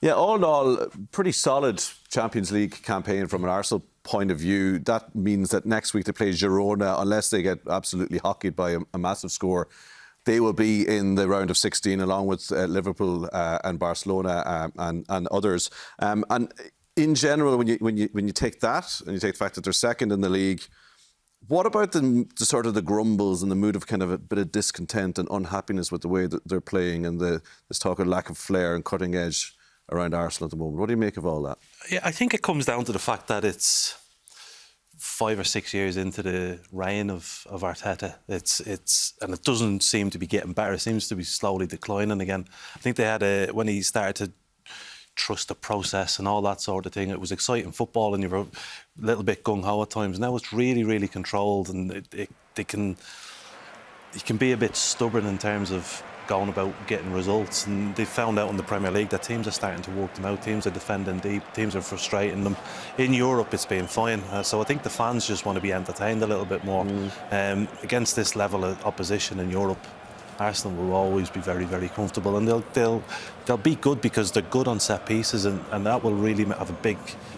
Yeah, all in all, pretty solid Champions League campaign from an Arsenal point of view. That means that next week they play Girona. Unless they get absolutely hockeyed by a massive score, they will be in the round of 16 along with Liverpool and Barcelona and others. And in general, when you take that and you take the fact that they're second in the league, what about the sort of the grumbles and the mood of kind of a bit of discontent and unhappiness with the way that they're playing and this talk of lack of flair and cutting edge around Arsenal at the moment? What do you make of all that? Yeah, I think it comes down to the fact that it's 5 or 6 years into the reign of Arteta. And it doesn't seem to be getting better. It seems to be slowly declining again. I think they had when he started to trust the process and all that sort of thing, it was exciting football and you were a little bit gung-ho at times. Now it's really, really controlled, and he can be a bit stubborn in terms of going about getting results, and they found out in the Premier League that teams are starting to work them out. Teams are defending deep, teams are frustrating them. In Europe it's been fine, so I think the fans just want to be entertained a little bit more. Against this level of opposition in Europe, Arsenal will always be very, very comfortable, and they'll be good because they're good on set pieces, and that will really have a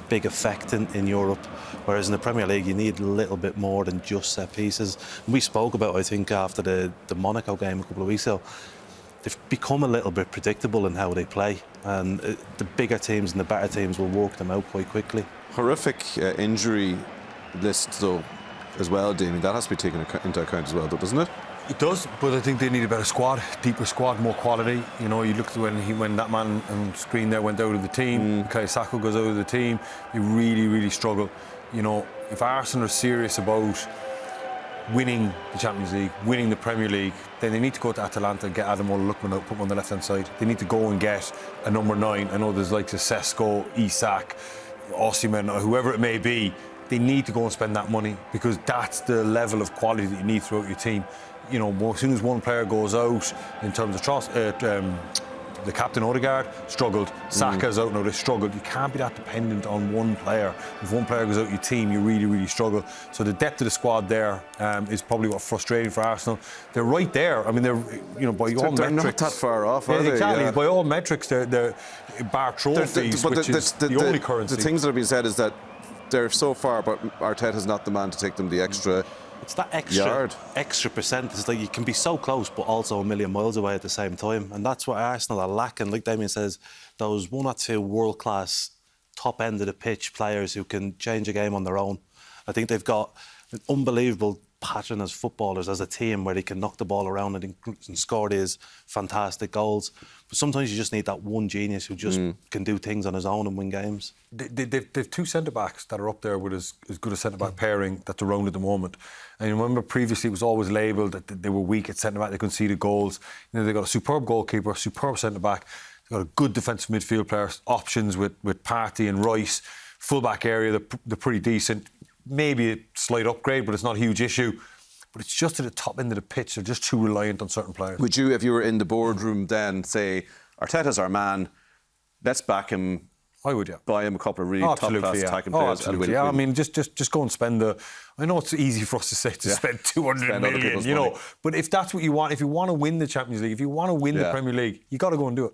big effect in Europe. Whereas in the Premier League, you need a little bit more than just set pieces. And we spoke about, I think, after the Monaco game a couple of weeks ago, they've become a little bit predictable in how they play, and the bigger teams and the better teams will work them out quite quickly. Horrific injury list, though, as well, Damien. That has to be taken into account as well, though, doesn't it? It does, but I think they need a better squad, deeper squad, more quality. You know, you look at when that man on screen there went out of the team, 𝐀𝐫𝐬𝐞𝐧𝐚𝐿 goes out of the team, they really, really struggle. You know, if Arsenal are serious about winning the Champions League, winning the Premier League, then they need to go to Atalanta and get Ademola Lookman out, put him on the left-hand side. They need to go and get a number 9. I know there's like Sesko, Isak, Osimhen, or whoever it may be. They need to go and spend that money, because that's the level of quality that you need throughout your team. You know, as soon as one player goes out, in terms of the captain Odegaard struggled, Saka's out now, they struggled. You can't be that dependent on one player. If one player goes out your team, you really, really struggle. So the depth of the squad there is probably what's frustrating for Arsenal. They're right there. I mean, they're, you know, by all metrics, they're not that far off, are they? Exactly. Yeah. By all metrics, they're bar trophies, which is the only currency. The things that have been said is that they're so far, but Arteta's not the man to take them the extra. It's that extra percent. It's like you can be so close, but also a million miles away at the same time, and that's what Arsenal are lacking. Like Damien says, those 1 or 2 world-class, top end of the pitch players who can change a game on their own. I think they've got an unbelievable pattern as footballers, as a team, where they can knock the ball around and score these fantastic goals. But sometimes you just need that one genius who just can do things on his own and win games. They've 2 centre-backs that are up there with as good a centre-back pairing that's around at the moment. And you remember previously it was always labelled that they were weak at centre-back, they conceded goals. You know, they've got a superb goalkeeper, a superb centre-back. They've got a good defensive midfield player, options with Partey and Rice. Full-back area, they're pretty decent. Maybe a slight upgrade, but it's not a huge issue. But it's just at the top end of the pitch, they're just too reliant on certain players. Would you, if you were in the boardroom then, say, Arteta's our man, let's back him? I would, yeah. Buy him a couple of really top-class attacking players. Absolutely, yeah. I mean, just go and spend I know it's easy for us to say spend 200 million, you know. But if that's what you want, if you want to win the Champions League, if you want to win the Premier League, you got to go and do it.